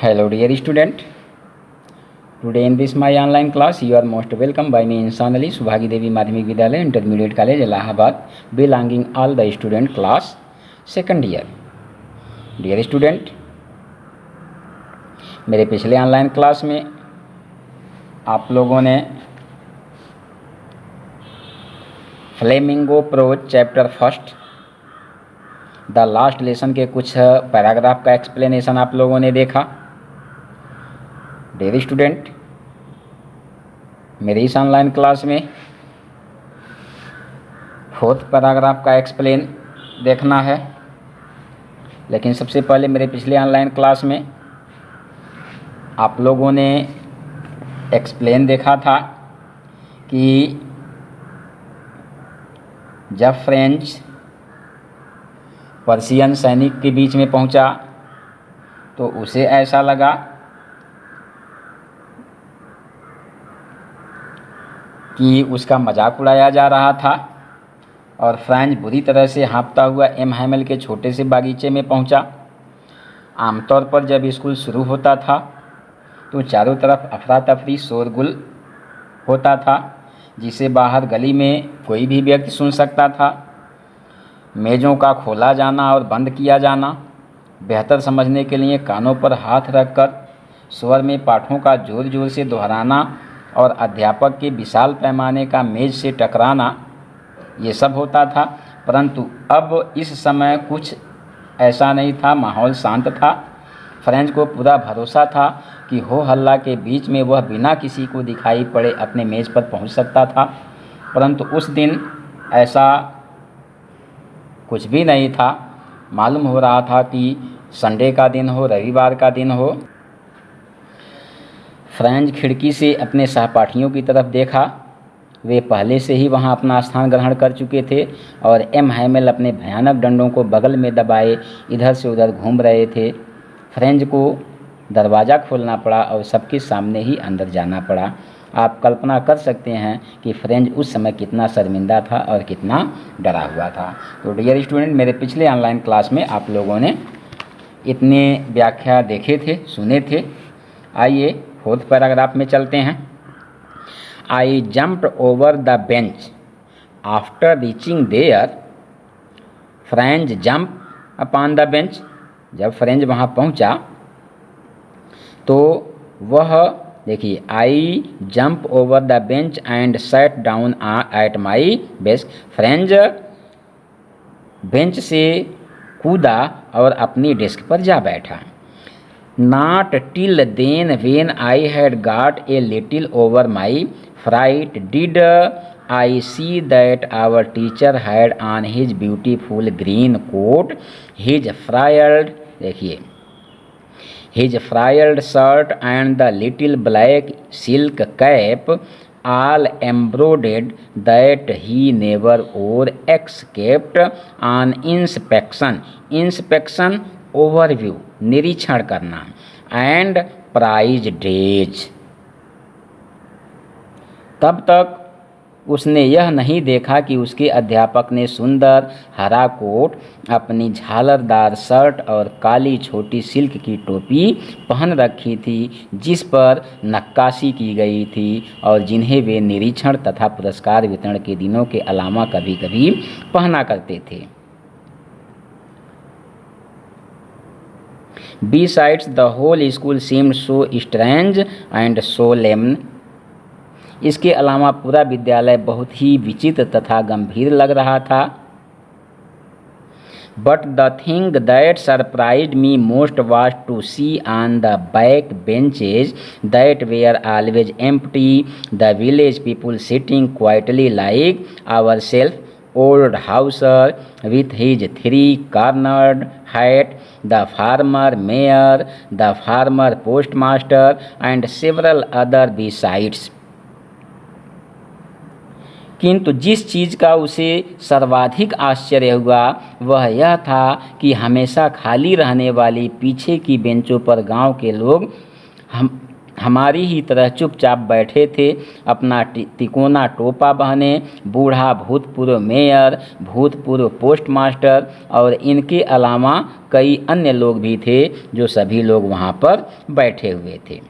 Hello dear student. Today in this my online class you are most welcome by me Insan Ali, Subhagi Devi Madhyamik Vidyalaya, Intermediate College, Allahabad, belonging all the student class second year. Dear student, मेरे पिछले online class में आप लोगों ने flamingo prose chapter first the last lesson के कुछ paragraph का explanation आप लोगों ने देखा। डियर स्टूडेंट, मेरी इस ऑनलाइन क्लास में फोर्थ पैराग्राफ का एक्सप्लेन देखना है, लेकिन सबसे पहले मेरे पिछले ऑनलाइन क्लास में आप लोगों ने एक्सप्लेन देखा था कि जब फ्रेंच पर्शियन सैनिक के बीच में पहुंचा तो उसे ऐसा लगा कि उसका मजाक उड़ाया जा रहा था और फ्रेंच बुरी तरह से हाँफता हुआ एम हैमल के छोटे से बागीचे में पहुंचा। आमतौर पर जब स्कूल शुरू होता था तो चारों तरफ अफरा तफरी शोरगुल होता था, जिसे बाहर गली में कोई भी व्यक्ति सुन सकता था। मेज़ों का खोला जाना और बंद किया जाना, बेहतर समझने के लिए कानों पर हाथ रखकर स्वर में पाठों का जोर जोर से दोहराना और अध्यापक के विशाल पैमाने का मेज से टकराना, ये सब होता था। परंतु अब इस समय कुछ ऐसा नहीं था, माहौल शांत था। फ्रेंच को पूरा भरोसा था कि हो हल्ला के बीच में वह बिना किसी को दिखाई पड़े अपने मेज़ पर पहुंच सकता था। परंतु उस दिन ऐसा कुछ भी नहीं था। मालूम हो रहा था कि संडे का दिन हो, रविवार का दिन हो। फ्रेंच खिड़की से अपने सहपाठियों की तरफ देखा। वे पहले से ही वहां अपना स्थान ग्रहण कर चुके थे और एम हैमल अपने भयानक डंडों को बगल में दबाए इधर से उधर घूम रहे थे। फ्रेंच को दरवाज़ा खोलना पड़ा और सबके सामने ही अंदर जाना पड़ा। आप कल्पना कर सकते हैं कि फ्रेंच उस समय कितना शर्मिंदा था और कितना डरा हुआ था। तो डियर स्टूडेंट, मेरे पिछले ऑनलाइन क्लास में आप लोगों ने इतने व्याख्या देखे थे, सुने थे। आइए फोर्थ पैराग्राफ में चलते हैं। I jumped over the bench after reaching there. French jump upon the bench. जब फ्रेंच वहाँ पहुँचा तो वह, देखिए, I jump over the bench and sat down at my desk. French bench से कूदा और अपनी डेस्क पर जा बैठा। Not till then, when I had got a little over my fright, did I see that our teacher had on his beautiful green coat, his frilled, देखिए, his frilled shirt and the little black silk cap, all embroidered, that he never wore except on inspection. Inspection, overview, निरीक्षण करना, and prize days. तब तक उसने यह नहीं देखा कि उसके अध्यापक ने सुंदर हरा कोट, अपनी झालरदार शर्ट और काली छोटी सिल्क की टोपी पहन रखी थी, जिस पर नक्काशी की गई थी और जिन्हें वे निरीक्षण तथा पुरस्कार वितरण के दिनों के अलावा कभी कभी पहना करते थे। Besides, the whole school seemed so strange and solemn. इसके अलावा पूरा विद्यालय बहुत ही विचित्र तथा गंभीर लग रहा था। But the thing that surprised me most was to see on the back benches that were always empty, the village people sitting quietly like ourselves. Old Hauser with his three-cornered hat, the farmer mayor, the farmer postmaster, and several other besides. किंतु जिस चीज़ का उसे सर्वाधिक आश्चर्य हुआ वह यह था कि हमेशा खाली रहने वाली पीछे की बेंचों पर गांव के लोग हमारी ही तरह चुपचाप बैठे थे, अपना तिकोना टोपा बहने। बूढ़ा भूतपूर्व मेयर, भूतपूर्व पोस्टमास्टर और इनके अलावा कई अन्य लोग भी थे, जो सभी लोग वहाँ पर बैठे हुए थे।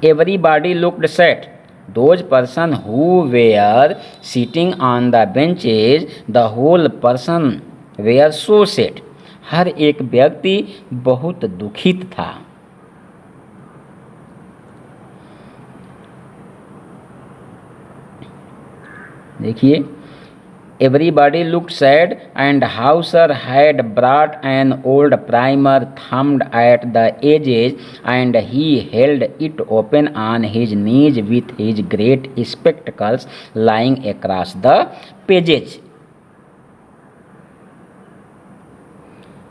Everybody looked sad. Those person who were sitting on the benches, the whole person were so sad. हर एक व्यक्ति बहुत दुखित था। देखिए, everybody looked sad, and Hauser had brought an old primer thumbed at the edges, and he held it open on his knees with his great spectacles lying across the pages.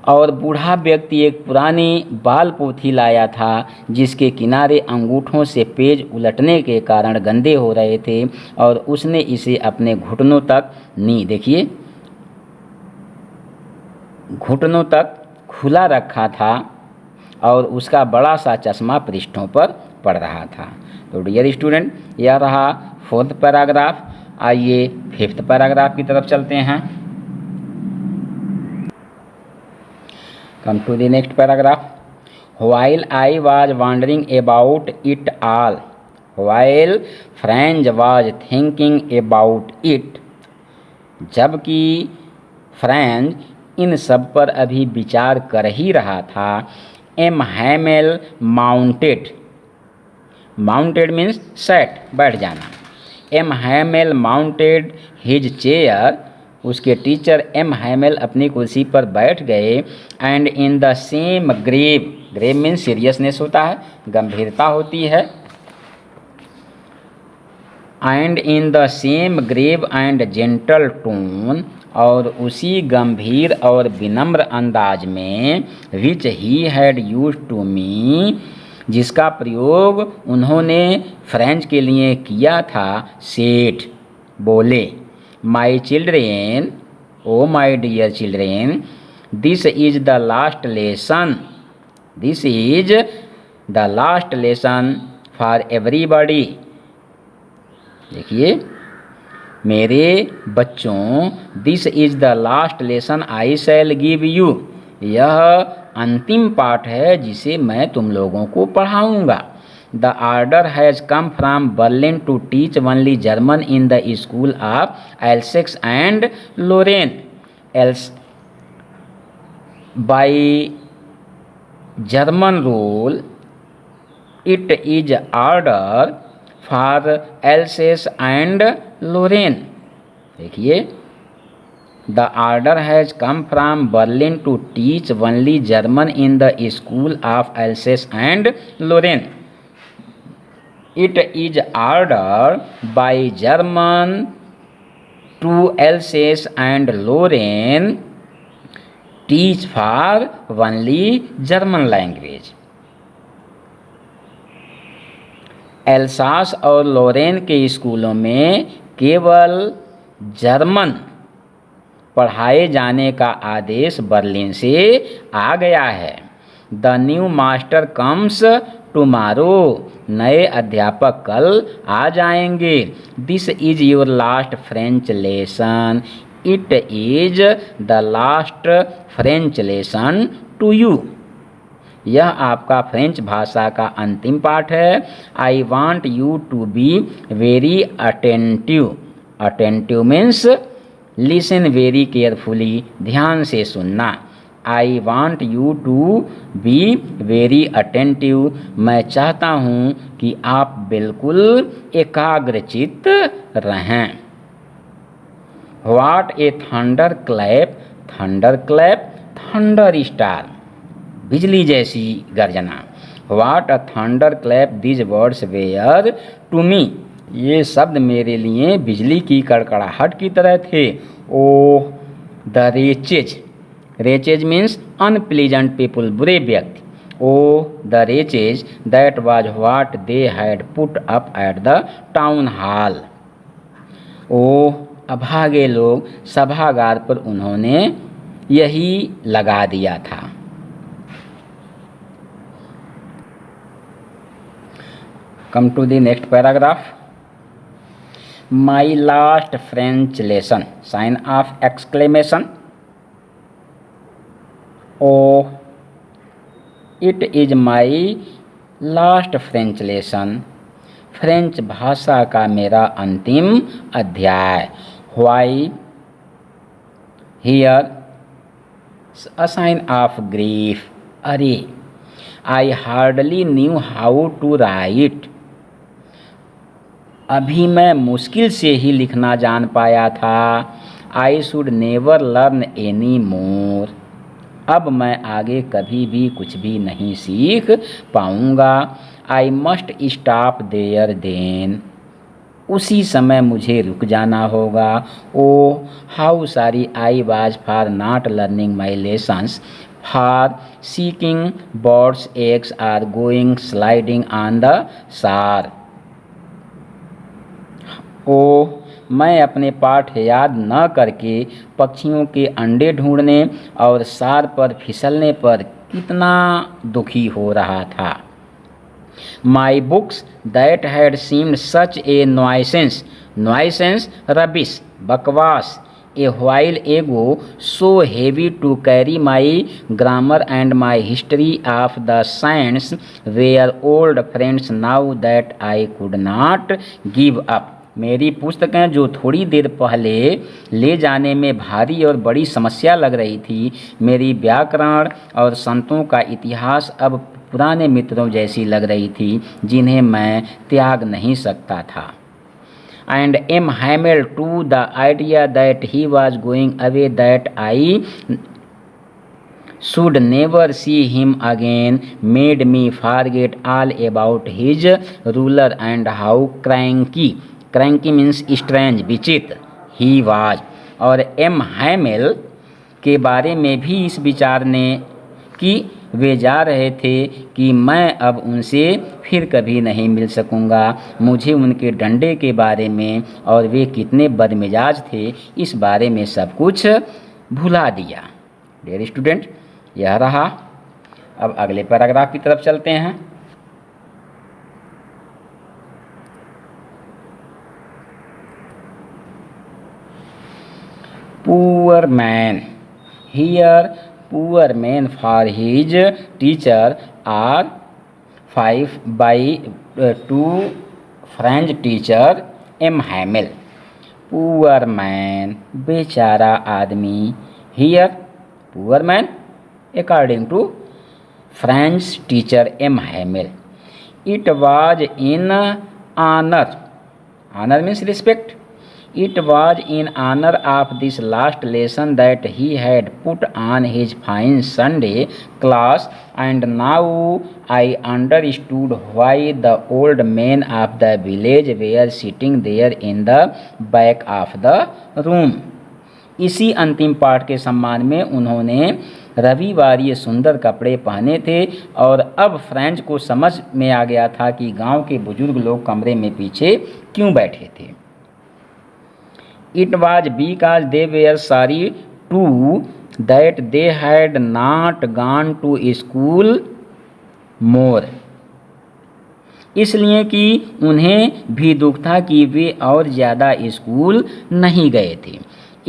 और बूढ़ा व्यक्ति एक पुरानी बाल पोथी लाया था, जिसके किनारे अंगूठों से पेज उलटने के कारण गंदे हो रहे थे, और उसने इसे अपने घुटनों तक देखिए, घुटनों तक खुला रखा था, और उसका बड़ा सा चश्मा पृष्ठों पर पड़ रहा था। तो डियर स्टूडेंट, यह रहा 4th पैराग्राफ। आइए 5th पैराग्राफ की तरफ चलते हैं। Come to the next paragraph. While I was wondering about it all, while Franz was thinking about it, जबकि फ्रेंच इन सब पर अभी विचार कर ही रहा था, M Hamel mounted means sat, बैठ जाना। M Hamel mounted his chair, उसके टीचर एम हैमेल अपनी कुर्सी पर बैठ गए। And in the same grave means seriousness होता है, गंभीरता होती है। And in the same grave and gentle tone, और उसी गंभीर और विनम्र अंदाज में, which he had used to me, जिसका प्रयोग उन्होंने फ्रेंच के लिए किया था, सेठ बोले, my children, oh my dear children, this is the last lesson, this is the last lesson for everybody. देखिए, मेरे बच्चों, this is the last lesson I shall give you, यह अंतिम पाठ है जिसे मैं तुम लोगों को पढ़ाऊंगा। The order has come from Berlin to teach only German in the school of Alsace and Lorraine. By German rule, it is order for Alsace and Lorraine. देखिए, the order has come from Berlin to teach only German in the school of Alsace and Lorraine. It is ordered by German to Alsace and Lorraine teach for only German language. Alsace और लोरेन के स्कूलों में केवल German पढ़ाए जाने का आदेश Berlin से आ गया है। The new master comes tomorrow, नए अध्यापक कल आ जाएंगे। This is your last French lesson, it is the last French lesson to you, यह आपका फ्रेंच भाषा का अंतिम पाठ है। I want you to be very attentive, attentive means listen very carefully, ध्यान से सुनना। I want you to be very attentive, मैं चाहता हूँ कि आप बिल्कुल एकाग्रचित्त रहें। What a thunderclap, thunder clap, thunder star, बिजली जैसी गर्जना। What a thunderclap these words were to me, ये शब्द मेरे लिए बिजली की कड़कड़ाहट की तरह थे। Oh the wretches, wretches means unpleasant people, बुरे व्यक्ति। Oh the wretches, that was what they had put up at the town hall. ओह अभागे लोग, सभागार पर उन्होंने यही लगा दिया था। Come to the next paragraph. My last French lesson, sign of exclamation. Oh, it is my last French lesson. French भाषा का मेरा अंतिम अध्याय. Why? Here a sign of grief. अरे, I hardly knew how to write. अभी मैं मुश्किल से ही लिखना जान पाया था. I should never learn any more. अब मैं आगे कभी भी कुछ भी नहीं सीख पाऊँगा. I must stop there then. उसी समय मुझे रुक जाना होगा. Oh, how sorry I was for not learning my lessons, for seeking birds' eggs or going sliding on the shore. ओह, मैं अपने पाठ याद न करके पक्षियों के अंडे ढूंढने और सार पर फिसलने पर कितना दुखी हो रहा था. My books that had seemed such a nuisance, rubbish, बकवास, a while ago so heavy to carry my grammar and my history of the science were old friends now that I could not give up. मेरी पुस्तकें जो थोड़ी देर पहले ले जाने में भारी और बड़ी समस्या लग रही थी, मेरी व्याकरण और संतों का इतिहास अब पुराने मित्रों जैसी लग रही थी जिन्हें मैं त्याग नहीं सकता था. And M. Hamel to the idea that he was going away, that I should never see him again, made me forget all about his ruler and how cranky means strange, विचित्र, he was. और M. Hamel के बारे में भी इस विचार ने कि वे जा रहे थे कि मैं अब उनसे फिर कभी नहीं मिल सकूंगा. मुझे उनके डंडे के बारे में और वे कितने बदमिजाज थे इस बारे में सब कुछ भुला दिया. डियर स्टूडेंट, यह रहा. अब अगले पैराग्राफ की तरफ चलते हैं. Poor man. Here poor man for his teacher are 5 by 2 French teacher M. Hamel. Poor man, बेचारा आदमी. Here poor man according to French teacher M. Hamel. It was in honor. Honor means respect. It was in honor of this last lesson that he had put on his fine Sunday class, and now I understood why the old men of the village were sitting there in the back of the room. इसी अंतिम पाठ के सम्मान में उन्होंने रविवारीय सुंदर कपड़े पहने थे और अब फ्रेंच को समझ में आ गया था कि गांव के बुजुर्ग लोग कमरे में पीछे क्यों बैठे थे. It was because they were sorry too that they had not gone to school more. इसलिए कि उन्हें भी दुख था कि वे और ज़्यादा स्कूल नहीं गए थे.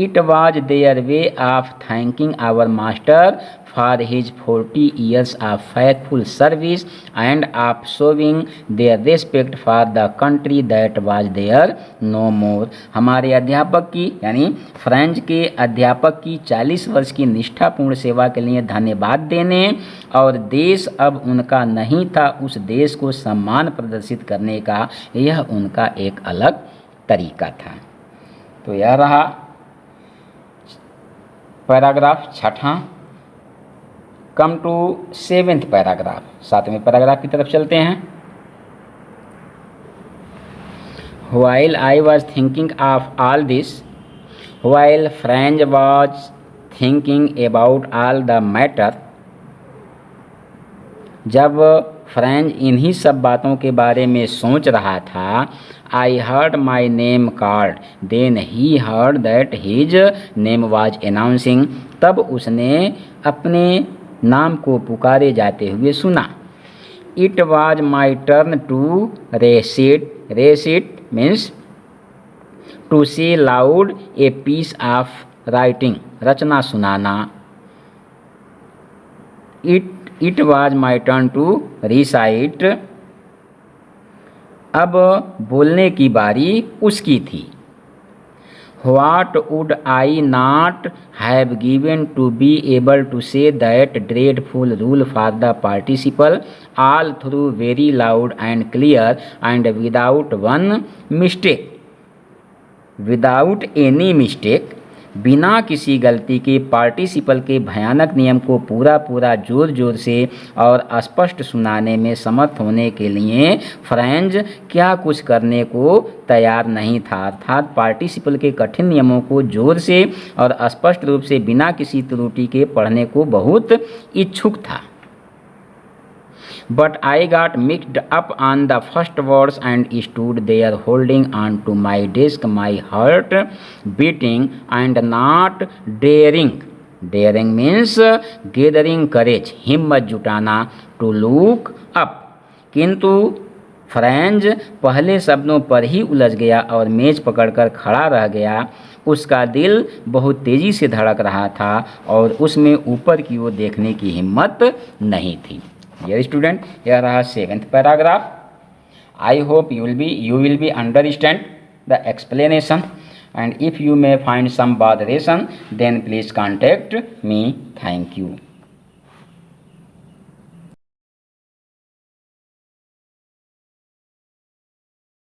It was their way of thanking our master for his 40 years of faithful service and of showing their respect for the country that was there no more. हमारे अध्यापक की यानी फ्रेंच के अध्यापक की 40 वर्ष की निष्ठापूर्ण सेवा के लिए धन्यवाद देने और देश अब उनका नहीं था उस देश को सम्मान प्रदर्शित करने का यह उनका एक अलग तरीका था. तो यह रहा paragraph 6. Come to 7th paragraph. 7वें पैराग्राफ की तरफ चलते हैं. While I was thinking of all this, while Franz was thinking about all the matter, जब फ्रेंच इन्हीं सब बातों के बारे में सोच रहा था, I heard my name called. Then he heard that his name was announcing. तब उसने अपने नाम को पुकारे जाते हुए सुना. It was my turn to recite. Recite means to say loud a piece of writing. रचना सुनाना. It was my turn to recite. अब बोलने की बारी उसकी थी. What would I not have given to be able to say that dreadful rule for the participle all through very loud and clear and without one mistake. Without any mistake, बिना किसी गलती के पार्टिसिपल के भयानक नियम को पूरा पूरा जोर जोर से और स्पष्ट सुनाने में समर्थ होने के लिए फ्रेंच क्या कुछ करने को तैयार नहीं था. अर्थात पार्टिसिपल के कठिन नियमों को जोर से और स्पष्ट रूप से बिना किसी त्रुटि के पढ़ने को बहुत इच्छुक था. But I got mixed up on the first words and stood there holding on to my desk, my heart beating and not daring. Daring means gathering courage, हिम्मत जुटाना, to look up. किंतु फ्रेंच पहले शब्दों पर ही उलझ गया और मेज पकड़कर खड़ा रह गया. उसका दिल बहुत तेजी से धड़क रहा था और उसमें ऊपर की ओर देखने की हिम्मत नहीं थी. Dear student, here are seventh paragraph. I hope you will be understand the explanation, and if you may find some botheration, then please contact me. Thank you.